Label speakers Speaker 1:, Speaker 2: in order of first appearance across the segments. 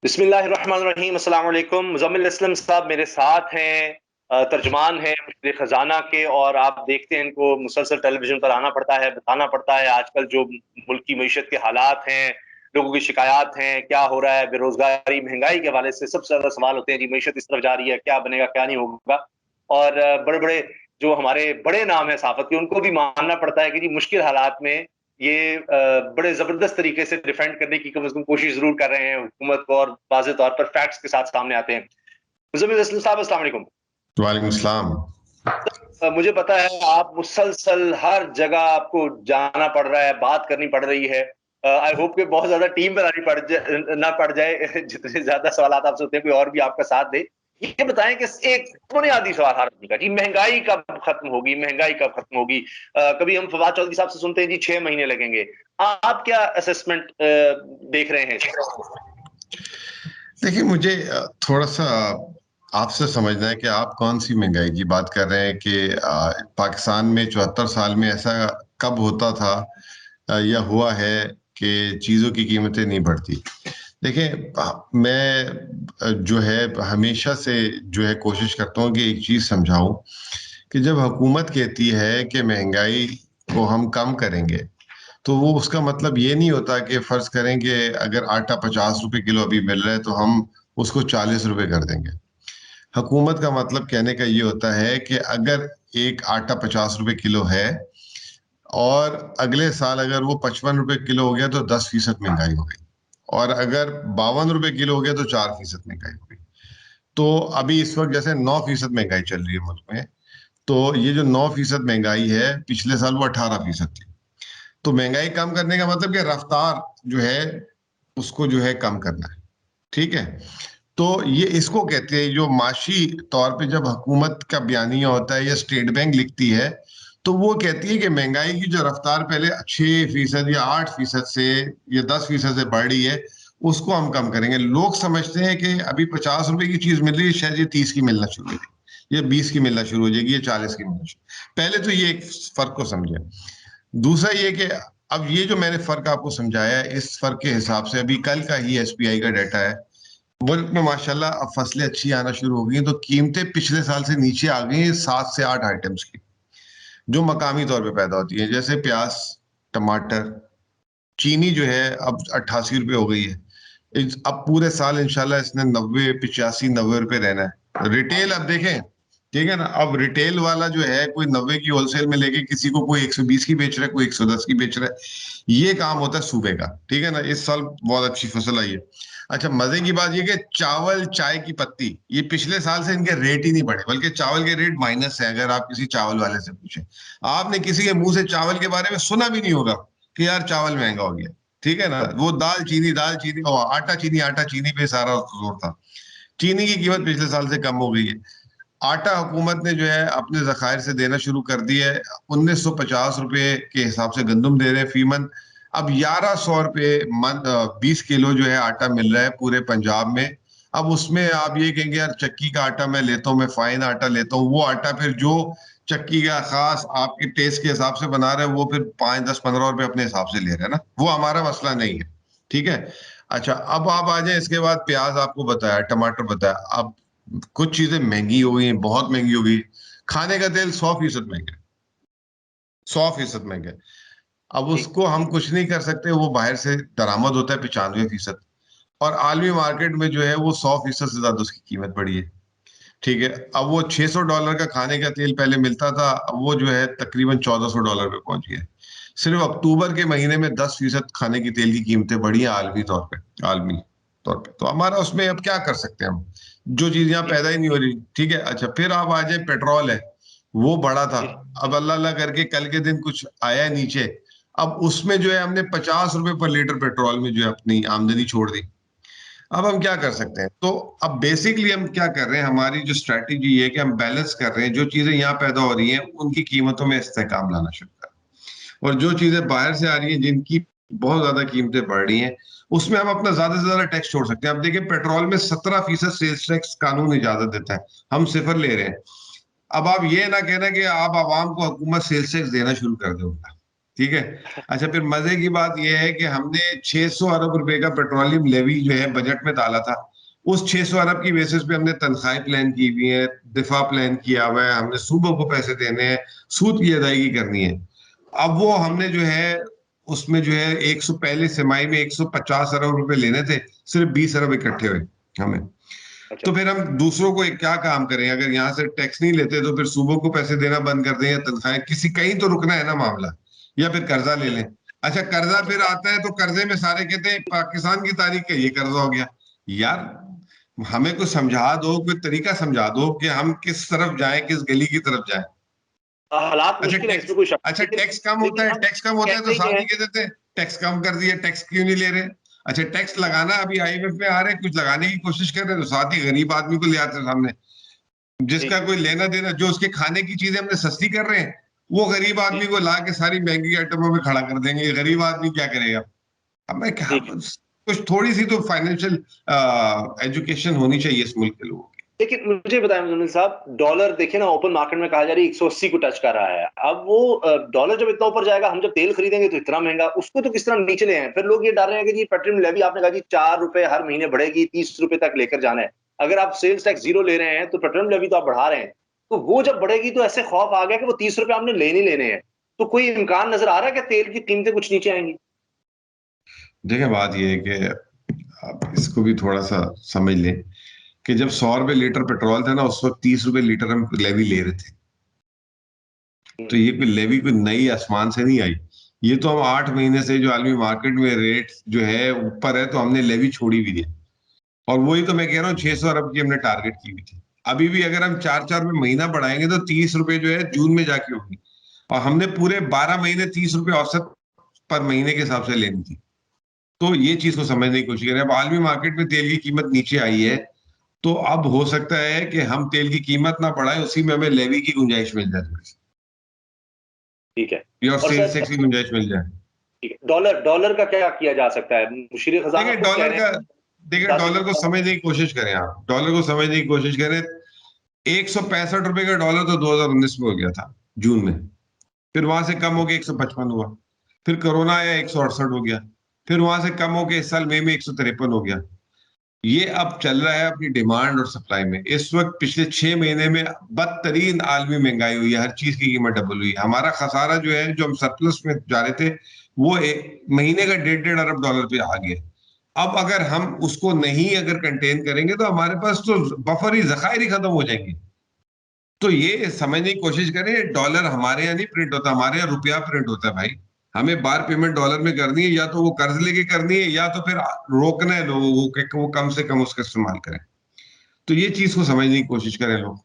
Speaker 1: बिस्मिल्लाहिर्रहमानिर्रहीम। अस्सलाम वालेकुम। मुज़म्मिल असलम साहब मेरे साथ हैं, तर्जमान हैं मुश्किल खजाना के, और आप देखते हैं इनको मुसलसल टेलीविजन पर आना पड़ता है, बताना पड़ता है आजकल जो मुल्क की मईशत के हालात हैं, लोगों की शिकायत हैं, क्या हो रहा है, बेरोजगारी महंगाई के हवाले से सबसे ज्यादा सवाल होते हैं जी, मईशत इस तरफ जा रही है, क्या बनेगा क्या नहीं होगा। और बड़े बड़े जो हमारे बड़े नाम है सहाफत के, उनको भी मानना पड़ता है कि जी मुश्किल हालात में ये बड़े जबरदस्त तरीके से डिफेंड करने की कम से कम कोशिश जरूर कर रहे हैं हुकूमत को, और वाज़ेह तौर पर फैक्ट्स के साथ सामने आते हैं। मुज़म्मिल असलम साहब, अस्सलाम वालेकुम।
Speaker 2: वालेकुम सलाम।
Speaker 1: मुझे पता है आप मुसलसल हर जगह आपको जाना पड़ रहा है, बात करनी पड़ रही है। आई होप कि बहुत ज्यादा टीम बनानी ना पड़ जाए जितने ज्यादा सवाल आपसे होते हैं कोई और भी आपका साथ दे। ये बताएं कि एक बुनियादी सवाल हर आदमी का, जी महंगाई कब खत्म होगी, महंगाई कब खत्म होगी। कभी हम फवाद चौधरी साहब से सुनते हैं जी 6 महीने लगेंगे। आप क्या असेसमेंट देख रहे हैं इसका?
Speaker 2: देखिए, मुझे थोड़ा सा आपसे समझना है कि आप कौन सी महंगाई की बात कर रहे हैं कि पाकिस्तान में 74 साल में ऐसा कब होता था या हुआ है कि चीज़ों की कीमतें नहीं बढ़ती। देखिए, मैं जो है हमेशा से जो है कोशिश करता हूँ कि एक चीज़ समझाऊं कि जब हुकूमत कहती है कि महंगाई को हम कम करेंगे, तो वो उसका मतलब ये नहीं होता कि फर्ज करें कि अगर आटा 50 रुपए किलो अभी मिल रहा है तो हम उसको 40 रुपए कर देंगे। हुकूमत का मतलब कहने का ये होता है कि अगर एक आटा 50 रुपए किलो है और अगले साल अगर वो 55 रुपए किलो हो गया तो 10% महंगाई हो गई, और अगर 52 रुपए किलो हो गया तो 4% महंगाई हो गई। तो अभी इस वक्त जैसे 9% महंगाई चल रही है मुल्क में, तो ये जो 9% महंगाई है पिछले साल वो 18% थी। तो महंगाई कम करने का मतलब कि रफ्तार जो है उसको जो है कम करना है। ठीक है। तो ये इसको कहते हैं, जो माशी तौर पे जब हुकूमत का बयानिया होता है या स्टेट बैंक लिखती है, तो वो कहती है कि महंगाई की जो रफ्तार पहले 6% या 8% से या 10% से बढ़ रही है, उसको हम कम करेंगे। लोग समझते हैं कि अभी 50 रुपए की चीज मिल रही है, शायद ये 30 की मिलना शुरू हो जाएगी, ये 20 की मिलना शुरू हो जाएगी, ये 40 की मिलना शुरू। पहले तो ये एक फर्क को समझे। दूसरा ये कि अब ये जो मैंने फर्क आपको समझाया है, इस फर्क के हिसाब से अभी कल का ही एसपीआई का डाटा है, मुल्क में माशाल्लाह अब फसलें अच्छी आना शुरू हो गई हैं, तो कीमतें पिछले साल से नीचे आ गई हैं 7 से 8 आइटम्स की, जो मकामी तौर पे पैदा होती है, जैसे प्याज, टमाटर, चीनी जो है अब 88 रुपए हो गई है। अब पूरे साल इंशाल्लाह इसने 90, 85, 90 रुपए रहना है। रिटेल अब देखें, ठीक है ना, अब रिटेल वाला जो है कोई 90 की होलसेल में लेके किसी को कोई 120 की बेच रहा है, कोई 110 की बेच रहा है। ये काम होता है सूबे का। ठीक है ना, इस साल बहुत अच्छी फसल आई है। अच्छा, मजे की बात ये कि चावल, चाय की पत्ती, ये पिछले साल से इनके रेट ही नहीं बढ़े, बल्कि चावल के रेट माइनस है। अगर आप किसी चावल वाले से पूछें, आपने किसी के मुंह से चावल के बारे में सुना भी नहीं होगा कि यार चावल महंगा हो गया। ठीक है ना, वो दाल चीनी और आटा चीनी पे सारा जोर था। चीनी की कीमत पिछले साल से कम हो गई है। आटा हुकूमत ने जो है अपने जखायर से देना शुरू कर दिया है। 1950 रुपए के हिसाब से गंदम दे रहे हैं फीमन। अब 1100 रुपये मन 20 किलो जो है आटा मिल रहा है पूरे पंजाब में। अब उसमें आप ये कहेंगे यार चक्की का आटा मैं लेता हूँ, मैं फाइन आटा लेता हूँ, वो आटा फिर जो चक्की का खास आपके टेस्ट के हिसाब से बना रहे हैं वो फिर 5, 10, 15 रुपए अपने हिसाब से ले रहे हैं ना, वो हमारा मसला नहीं है। ठीक है। अच्छा, अब आप आ जाए इसके बाद, प्याज आपको बताया, टमाटर बताया। अब कुछ चीजें महंगी हो गई, बहुत महंगी हो गई। खाने का तेल 100% महंगा है, 100% महंगा है। अब
Speaker 1: जी।
Speaker 2: उसको हम कुछ नहीं कर सकते, वो बाहर से दरामद होता है 95%। और आलमी मार्केट में जो है वो 100% से ज्यादा उसकी कीमत बढ़ी है। ठीक है। अब वो $600 का खाने का तेल पहले मिलता था, अब वो जो है तकरीबन $1400 पे पहुंच गया है। सिर्फ अक्टूबर के महीने में 10% खाने की तेल की कीमतें बढ़ी हैं आलमी तौर पे, आलमी तौर पे। तो हमारा उसमें अब क्या कर सकते हैं हम, जो चीज यहाँ पैदा ही नहीं हो रही। ठीक है। अच्छा, फिर आप आ जाए, पेट्रोल है, वो बढ़ा था।
Speaker 1: जी।
Speaker 2: अब अल्लाह अल्लाह करके कल के दिन कुछ आया नीचे। अब उसमें जो है हमने 50 रुपए पर लीटर पेट्रोल में जो है अपनी आमदनी छोड़ दी। अब हम क्या कर सकते हैं? तो अब बेसिकली हम क्या कर रहे हैं, हमारी जो स्ट्रैटेजी है कि हम बैलेंस कर रहे हैं, जो चीजें यहाँ पैदा हो रही हैं उनकी कीमतों में इस्तेकाम लाना शुरू कर रहे हैं, और जो चीजें बाहर से आ रही हैं जिनकी बहुत ज्यादा कीमतें बढ़ रही हैं, उसमें हम अपना ज्यादा से ज्यादा टैक्स छोड़ सकते हैं। अब देखिए, पेट्रोल में 17% सेल्स टैक्स कानून इजाजत देता है, हम 0 ले रहे हैं। अब आप ये ना कहना कि आप आवाम को हुकूमत सेल्स टैक्स देना शुरू कर दे उनका। ठीक है। अच्छा, फिर मजे की बात यह है कि हमने 600 अरब रुपए का पेट्रोलियम लेवी जो है बजट में डाला था। उस 600 अरब की बेसिस पे हमने तनख्वाहें प्लान की हुई है, दिफा प्लान किया हुआ है, हमने सूबों को पैसे देने हैं, सूद की अदायगी करनी है। अब वो हमने जो है उसमें जो है 100 पहले तिमाही में 150 अरब रुपए लेने थे, सिर्फ 20 अरब इकट्ठे हुए हमें।
Speaker 1: अच्छा।
Speaker 2: तो फिर हम दूसरों को एक क्या काम करें, अगर यहाँ से टैक्स नहीं लेते तो फिर सूबों को पैसे देना बंद कर दें या तनख्वाहें, किसी कहीं तो रुकना है ना मामला, या फिर कर्जा ले लें। अच्छा, कर्जा फिर आता है तो कर्जे में सारे कहते हैं पाकिस्तान की तारीख का ये कर्जा हो गया। यार, हमें कुछ समझा दो, कोई तरीका समझा दो कि हम किस तरफ जाएं, किस गली की तरफ जाएं।
Speaker 1: हालात
Speaker 2: अच्छा
Speaker 1: मुश्किल है,
Speaker 2: टैक्स
Speaker 1: इसमें कोई शक नहीं,
Speaker 2: अच्छा
Speaker 1: लेकिन
Speaker 2: टैक्स कम होता
Speaker 1: लेकिन
Speaker 2: है,
Speaker 1: हम
Speaker 2: टैक्स कम होता है तो
Speaker 1: कहते ही
Speaker 2: साथ
Speaker 1: हैं।
Speaker 2: ही कह देते हैं टैक्स कम कर दिया, टैक्स क्यों नहीं ले रहे। अच्छा, टैक्स लगाना, अभी आईएमएफ में आ रहे हैं, कुछ लगाने की कोशिश कर रहे हैं तो साथ ही गरीब आदमी को ले आते हैं सामने,
Speaker 1: जी
Speaker 2: जिसका कोई लेना देना, जो उसके खाने की चीजें हमने सस्ती कर रहे हैं, वो गरीब
Speaker 1: जी
Speaker 2: आदमी को ला के सारी महंगी आइटमों में खड़ा कर देंगे। गरीब आदमी क्या करेगा। अब मैं क्या,
Speaker 1: ठीक है।
Speaker 2: कुछ थोड़ी सी तो फाइनेंशियल एजुकेशन होनी चाहिए इस मुल्क के लोगों की।
Speaker 1: लेकिन मुझे बताएं मुजम्मिल साहब, डॉलर देखिए ना, ओपन मार्केट में कहा जा रहा है 180 को टच कर रहा है। अब वो डॉलर जब इतना ऊपर जाएगा, हम जब तेल खरीदेंगे तो इतना महंगा, उसको तो किस तरह नीचे ले आए। फिर लोग ये डर रहे हैं कि जी पेट्रोल लेवी आपने कहा जी 4 रुपए हर महीने बढ़ेगी, 30 रुपए तक लेकर जाना है। अगर आप सेल्स टैक्स जीरो ले रहे हैं तो पेट्रोल लेवी तो आप बढ़ा रहे हैं। तो वो जब बढ़ेगी तो ऐसे खौफ आ गया कि वो 30 रुपए आपने लेने ही लेने हैं। तो कोई इम्कान नजर आ रहा है कि तेल की कीमतें कुछ नीचे आएंगी?
Speaker 2: देखिए, बात यह है कि आप इसको भी थोड़ा सा समझ लें कि जब 100 रुपए लीटर पेट्रोल था ना, उस वक्त 30 रुपए लीटर हम लेवी ले रहे थे। तो ये कोई लेवी कोई नई आसमान से नहीं आई। ये तो हम 8 महीने से जो आलमी मार्केट में रेट जो है ऊपर है, तो हमने लेवी छोड़ी भी है। और वही तो मैं कह रहा हूँ, 600 अरब की हमने टारगेट की हुई थी। अभी भी अगर हम 4-4 रुपए महीना बढ़ाएंगे तो 30 रुपए जो है जून में जाके होगी। और हमने पूरे 12 महीने 30 रुपए औसत पर महीने के हिसाब से लेनी थी। तो ये चीज को समझने की कोशिश करें। अब आलमी मार्केट में तेल की कीमत नीचे आई है, तो अब हो सकता है कि हम तेल की कीमत ना बढ़ाएं, उसी में हमें लेवी की गुंजाइश मिल जाए,
Speaker 1: ठीक है।
Speaker 2: या
Speaker 1: और
Speaker 2: सेल्स
Speaker 1: सर,
Speaker 2: टैक्स की गुंजाइश मिल जाए।
Speaker 1: ठीक है, डॉलर डॉलर का क्या किया जा सकता है? मुशीर खजाना
Speaker 2: देखिए
Speaker 1: खुद कह
Speaker 2: डॉलर
Speaker 1: रहे
Speaker 2: का
Speaker 1: हैं
Speaker 2: देखिए
Speaker 1: 10 दिन
Speaker 2: डॉलर को समझने की कोशिश करें, आप डॉलर को समझने की कोशिश करें। 165 रुपए का डॉलर तो 2019 में हो गया था, जून में। फिर वहां से कम होकर 155 हुआ। फिर कोरोना आया, 168 हो गया। फिर वहां से कम होकर इस साल मई में 153 हो गया। ये अब चल रहा है अपनी डिमांड और सप्लाई में। इस वक्त पिछले 6 महीने में बदतरीन आलमी महंगाई हुई है, हर चीज की कीमत डबल हुई है। हमारा खसारा जो है, जो हम सरप्लस में जा रहे थे, वो एक महीने का 1.5-1.5 अरब पे आ गया। अब अगर हम उसको नहीं अगर कंटेन करेंगे तो हमारे पास तो बफर ही, जखायर ही खत्म हो जाएंगे। तो ये समझने की कोशिश करें, डॉलर हमारे यहाँ नहीं प्रिंट होता, हमारे यहाँ रुपया प्रिंट होता है भाई। हमें बार पेमेंट डॉलर में करनी है, या तो वो कर्ज लेके करनी है, या तो फिर रोकना है लोगों को कि वो कम से कम उसका इस्तेमाल करें। तो ये चीज को समझने की कोशिश करें लोग।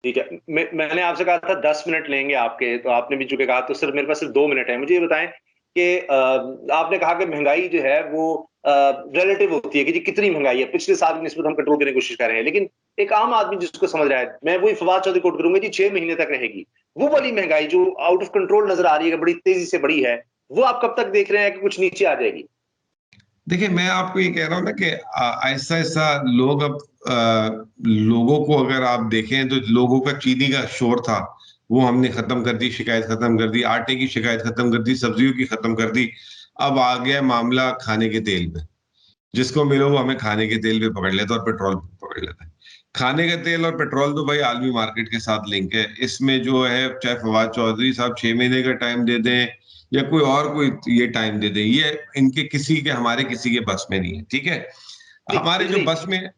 Speaker 1: ठीक है। मैंने आपसे कहा था 10 मिनट लेंगे आपके, तो आपने भी चूंकि कहा, तो सिर्फ मेरे पास सिर्फ 2 मिनट है। मुझे ये बताएं कि आपने कहा कि महंगाई जो है वो रिलेटिव होती है कि जी कितनी महंगाई है, पिछले साल की निस्बत हम कंट्रोल करने की कोशिश कर रहे हैं। लेकिन एक आम आदमी जिसको समझ रहा है, मैं वही फवाद चौधरी कोट करूंगा जी, 6 महीने तक रहेगी। वो वाली महंगाई जो आउट ऑफ कंट्रोल नजर आ रही है, बड़ी तेजी से बढ़ी है, वो आप कब तक देख रहे हैं कि कुछ नीचे आ जाएगी?
Speaker 2: देखिए, मैं आपको ये कह रहा हूँ ना कि ऐसा ऐसा लोग अब लोगों को अगर आप देखें तो लोगों का चीनी का शोर था, वो हमने खत्म कर दी, शिकायत खत्म कर दी, आटे की शिकायत खत्म कर दी, सब्जियों की खत्म कर दी। अब आ गया मामला खाने के तेल में। जिसको मिलो वो हमें खाने के तेल पे पकड़ लेता है और पेट्रोल पे पकड़ लेता है। खाने का तेल और पेट्रोल तो भाई आलमी मार्केट के साथ लिंक है। इसमें जो है, चाहे फवाद चौधरी साहब 6 महीने का टाइम दे दें या कोई और कोई ये टाइम दे दें, ये इनके किसी के, हमारे किसी के बस में नहीं है। ठीक है। हमारे जो
Speaker 1: बिजली।
Speaker 2: बस में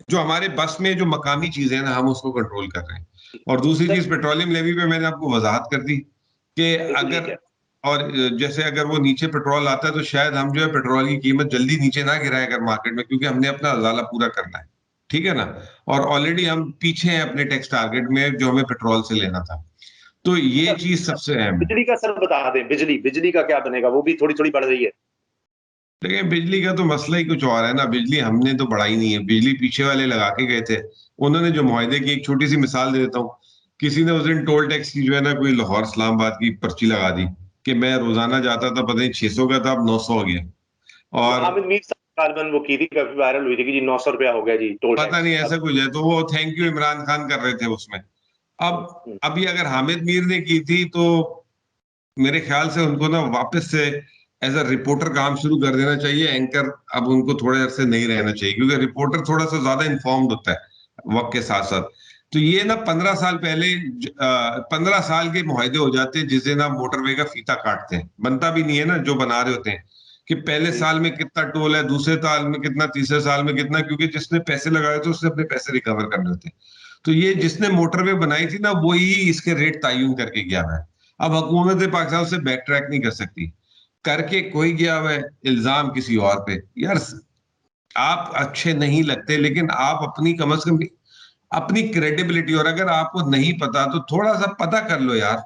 Speaker 2: जो हमारे बस में जो मकामी चीजें हैं ना, हम उसको कंट्रोल कर रहे हैं। और दूसरी
Speaker 1: सर,
Speaker 2: चीज, पेट्रोलियम लेवी पे मैंने आपको वजाहत कर दी कि
Speaker 1: बिल्कुल ठीक
Speaker 2: अगर,
Speaker 1: है।
Speaker 2: और जैसे अगर वो नीचे पेट्रोल आता है तो शायद हम जो है पेट्रोल की कीमत जल्दी नीचे ना गिराएं अगर मार्केट में, क्योंकि हमने अपना उजाला पूरा करना है। ठीक है ना। और ऑलरेडी हम पीछे हैं अपने टैक्स टारगेट में जो हमें पेट्रोल से लेना था। तो ये
Speaker 1: अच्छा,
Speaker 2: चीज सबसे अहम है।
Speaker 1: बिजली का सर बता दें, बिजली बिजली का क्या बनेगा? वो भी थोड़ी थोड़ी बढ़ रही है।
Speaker 2: लेकिन बिजली का तो मसला ही कुछ और है ना। बिजली हमने तो बढ़ाई नहीं है, बिजली पीछे वाले लगा के गए थे। उन्होंने जो मुआहदे की, एक छोटी सी मिसाल दे देता हूँ। किसी ने उस दिन टोल टैक्स की जो है ना, कोई लाहौर इस्लामाबाद की पर्ची लगा दी कि मैं रोजाना जाता था, पता नहीं 600 का था, अब 900 हो गया। और
Speaker 1: हामिद मीर साहब गालिबन वो की थी, काफी वायरल हुई थी कि जी 900 रुपया हो गया जी टोल
Speaker 2: पता
Speaker 1: टैक्स
Speaker 2: नहीं
Speaker 1: अब।
Speaker 2: ऐसा कुछ है, तो वो थैंक यू इमरान खान कर रहे थे उसमें। अब
Speaker 1: हम्म,
Speaker 2: अभी अगर हामिद मीर ने की थी तो मेरे ख्याल से उनको ना वापस से एज अ रिपोर्टर काम शुरू कर देना चाहिए। एंकर अब उनको थोड़े अरसे नहीं रहना चाहिए, क्योंकि रिपोर्टर थोड़ा सा ज्यादा इन्फॉर्म्ड होता है वक्त के साथ साथ। तो ये ना 15 साल पहले 15 साल के मुआहदे हो जाते हैं जिससे ना मोटरवे का फीता काटते हैं, बनता भी नहीं है ना जो बना रहे होते हैं, कि पहले
Speaker 1: जी
Speaker 2: साल में कितना टोल है, दूसरे साल में कितना, तीसरे साल में कितना, क्योंकि जिसने पैसे लगाए थे उसने अपने पैसे रिकवर करने होते हैं। तो ये
Speaker 1: जी
Speaker 2: जिसने मोटरवे बनाई थी ना वही इसके रेट तयन करके गया है। अब हुकूमत पाकिस्तान से बैक ट्रैक नहीं कर सकती, करके कोई गया हुआ है, इल्जाम किसी और पे। यार आप अच्छे नहीं लगते, लेकिन आप अपनी कम से कम अपनी क्रेडिबिलिटी, और अगर आपको नहीं पता तो थोड़ा सा पता कर लो यार,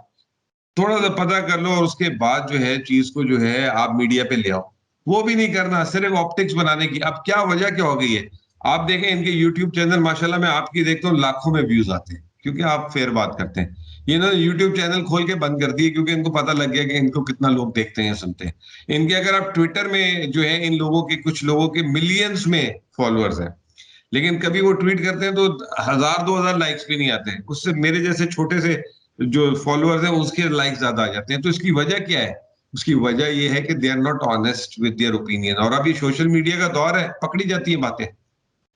Speaker 2: थोड़ा सा पता कर लो, और उसके बाद जो है चीज को जो है आप मीडिया पे ले आओ। वो भी नहीं करना, सिर्फ ऑप्टिक्स बनाने की। अब क्या वजह क्या हो गई है, आप देखें इनके यूट्यूब चैनल माशाल्लाह मैं आपकी देखता हूँ लाखों में व्यूज आते हैं, क्योंकि आप फेयर बात करते हैं। ये ना यूट्यूब चैनल खोल के बंद कर दिए, क्योंकि इनको पता लग गया कि इनको कितना लोग देखते हैं सुनते हैं इनके। अगर आप ट्विटर में जो है इन लोगों के, कुछ लोगों के मिलियंस में फॉलोअर्स हैं, लेकिन कभी वो ट्वीट करते हैं तो 1000 2000 लाइक्स भी नहीं आते, उससे मेरे जैसे छोटे से जो फॉलोअर्स हैं उसके लाइक ज्यादा आ जाते हैं। तो इसकी वजह क्या है? उसकी वजह ये है कि they are not honest with their opinion, और अभी सोशल मीडिया का दौर है, पकड़ी जाती है बातें।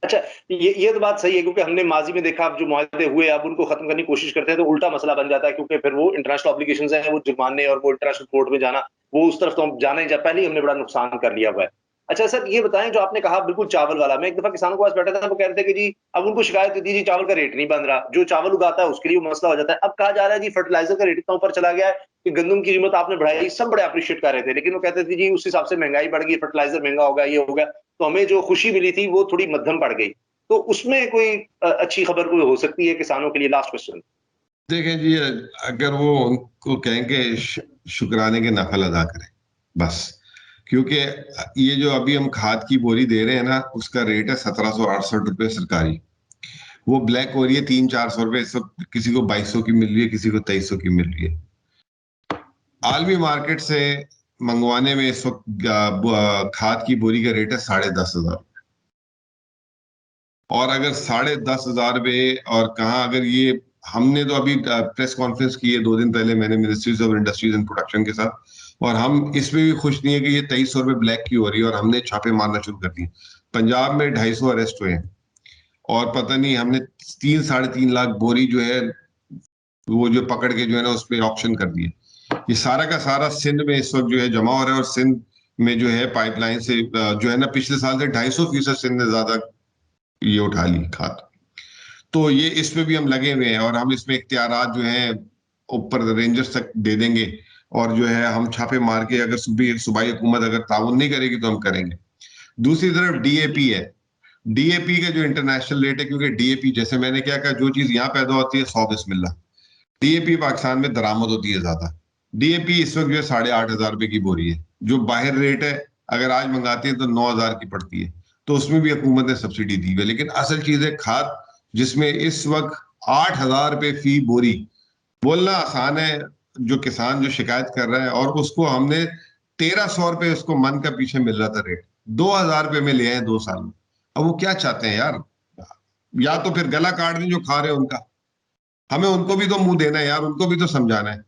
Speaker 1: अच्छा, ये तो बात सही है, क्योंकि हमने माजी में देखा अब जो मुआहदे हुए अब उनको खत्म करने की कोशिश करते हैं तो उल्टा मसला बन जाता है, क्योंकि फिर वो इंटरनेशनल ऑब्लिगेशंस हैं, वो जुर्माने और वो इंटरनेशनल कोर्ट में जाना, वो उस तरफ तो हम जाना ही पहले ही हमने बड़ा नुकसान कर लिया हुआ है। अच्छा सर, ये बताएं जो आपने कहा बिल्कुल चावल वाला, मैं एक दफा किसानों के पास बैठा था, वो कह रहे थे कि जी अब उनको शिकायत होती है जी चावल का रेट नहीं बन रहा, जो चावल उगाता है उसके लिए वो मसला हो जाता है। अब कहा जा रहा है जी फर्टिलाइजर का रेट इतना ऊपर चला गया है कि गंदम की कीमत आपने बढ़ाई, सब बड़े अप्रिशिएट कर रहे थे, लेकिन वो कहते थे जी उस हिसाब से महंगाई बढ़ गई, फर्टिलाइजर महंगा हो गया, ये हो गया, तो हमें जो खुशी मिली थी वो थोड़ी मध्यम पड़ गई। तो उसमें कोई अच्छी खबर कोई हो सकती है किसानों के लिए? Last question.
Speaker 2: देखें जी, अगर वो उनको कहें कि शुक्राने के नफल अदा करें बस, क्योंकि ये जो अभी हम खाद की बोरी दे रहे हैं ना, उसका रेट है 1768 रुपये सरकारी। वो ब्लैक हो रही है 300 400 रुपये इस वक्त, किसी को 2200 की मिल रही है, किसी को 2300 की मिल रही है। आलमी मार्केट से मंगवाने में इस वक्त खाद की बोरी का रेट है 10,500। और अगर 10,500 रुपये, और कहाँ अगर ये, हमने तो अभी प्रेस कॉन्फ्रेंस की है 2 दिन पहले मैंने ministries of industries and production के साथ, और हम इसमें भी खुश नहीं है कि ये 2300 रुपये ब्लैक की हो रही है, और हमने छापे मारना शुरू कर दिए। पंजाब में 250 अरेस्ट हुए हैं, और पता नहीं हमने 3 साढ़े 3 लाख बोरी जो है वो जो पकड़ के जो है ना उस पर ऑप्शन कर दिए। ये सारा का सारा सिंध में इस वक्त जो है जमा हो रहा है, और सिंध में जो है पाइपलाइन से जो है ना पिछले साल से 250% सिंध ने ज्यादा ये उठा ली खाद। तो ये इसमें भी हम लगे हुए हैं, और हम इसमें इख्तियारात जो है ऊपर रेंजर्स तक दे देंगे, और जो है हम छापे मार के, अगर सूबाई हुकूमत अगर ताउन नहीं करेगी तो हम करेंगे। दूसरी तरफ डीएपी है, डीएपी का जो इंटरनेशनल रेट है, क्योंकि डीएपी जैसे मैंने क्या कहा, जो चीज यहाँ पैदा होती है 100 बिस्मिल्लाह, डीएपी पाकिस्तान में दरामद होती है ज्यादा। डीएपी इस वक्त जो है 8,500 रुपये की बोरी है, जो बाहर रेट है अगर आज मंगाते हैं तो 9,000 की पड़ती है। तो उसमें भी हुकूमत ने सब्सिडी दी हुई है, लेकिन असल चीज है खाद, जिसमें इस वक्त 8,000 रुपये फी बोरी। बोलना आसान है, जो किसान जो शिकायत कर रहा है, और उसको हमने 1,300 रुपये उसको मन का पीछे मिल रहा था रेट, 2,000 रुपये में ले आए 2 साल में। अब वो क्या चाहते हैं यार? या तो फिर गला काट दें जो खा रहे हैं उनका, हमें उनको भी तो मुंह देना है यार, उनको भी तो समझाना है।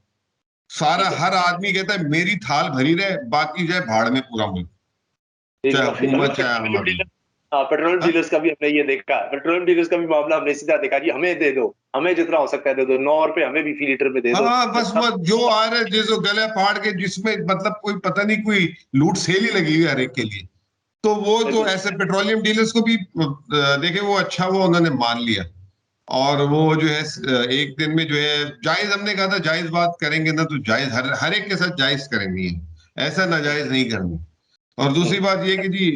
Speaker 2: सारा
Speaker 1: ठीक है।
Speaker 2: हर आदमी कहता है मेरी थाल भरी रहे, बाकी जाए भाड़ में पूरा मुल्क,
Speaker 1: ठीक
Speaker 2: चाहे
Speaker 1: है।
Speaker 2: हुकूमत चाहे आम
Speaker 1: पेट्रोलियम
Speaker 2: आदमी।
Speaker 1: डीलर, हाँ पेट्रोलियम
Speaker 2: हाँ?
Speaker 1: डीलर्स का भी हमने ये देखा, पेट्रोलियम डीलर्स का भी मामला हमने सीधा देखा जी, हमें दे दो, हमें जितना हो सकता है दे दो, 9 रुपए हमें भी फी लीटर में दे दो।
Speaker 2: हाँ, बस
Speaker 1: सब
Speaker 2: वो जो आ रहा है जिसको गले फाड़ के, जिसमें मतलब कोई पता नहीं, कोई लूट सेल ही लगी हुई है हर एक के लिए। तो वो तो
Speaker 1: बिल्कुल।
Speaker 2: ऐसे पेट्रोलियम डीलर्स को भी देखे, वो अच्छा वो उन्होंने मान लिया, और वो जो है एक दिन में जो है जायज, हमने कहा था जायज बात करेंगे ना तो जायज हर हर एक के साथ जायज करेंगे, ऐसा नाजायज नहीं करनी। और दूसरी बात ये कि जी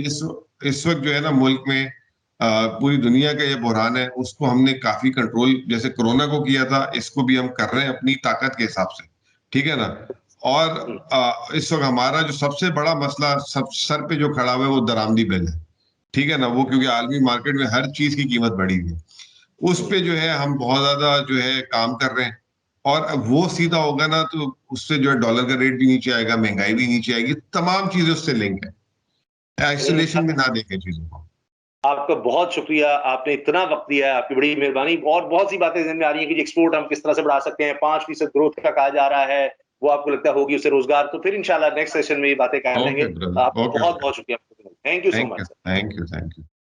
Speaker 2: इस वक्त जो है ना मुल्क में पूरी दुनिया का ये बुरहान है, उसको हमने काफी कंट्रोल, जैसे कोरोना को किया था, इसको भी हम कर रहे हैं अपनी ताकत के हिसाब से, ठीक है ना। और इस वक्त हमारा जो सबसे बड़ा मसला सब सर पे जो खड़ा हुआ है वो दरामदी बिल है, ठीक है ना। वो क्योंकि आलमी मार्केट में हर चीज की कीमत बढ़ी हुई है, उस पे जो है हम बहुत ज्यादा जो है काम कर रहे हैं। और अब वो सीधा होगा ना तो उससे जो है डॉलर का रेट भी नीचे आएगा, महंगाई भी नीचे आएगी, तमाम चीजें उससे लिंक है। आइसोलेशन में ना देखें चीजों को।
Speaker 1: आपका बहुत शुक्रिया, आपने इतना वक्त दिया है, आपकी बड़ी मेहरबानी। और बहुत सी बातें ज़हन में आ रही हैं कि एक्सपोर्ट हम किस तरह से बढ़ा सकते हैं, 5% ग्रोथ का कहा जा रहा है, वो आपको लगता है होगी उसे रोजगार, तो फिर इंशाल्लाह नेक्स्ट सेशन में ये बातें कर लेंगे।
Speaker 2: ओके ब्रदर,
Speaker 1: आपका
Speaker 2: ओके
Speaker 1: बहुत
Speaker 2: ओके।
Speaker 1: बहुत शुक्रिया, thank you so
Speaker 2: thank you,
Speaker 1: much.
Speaker 2: Thank you, thank you.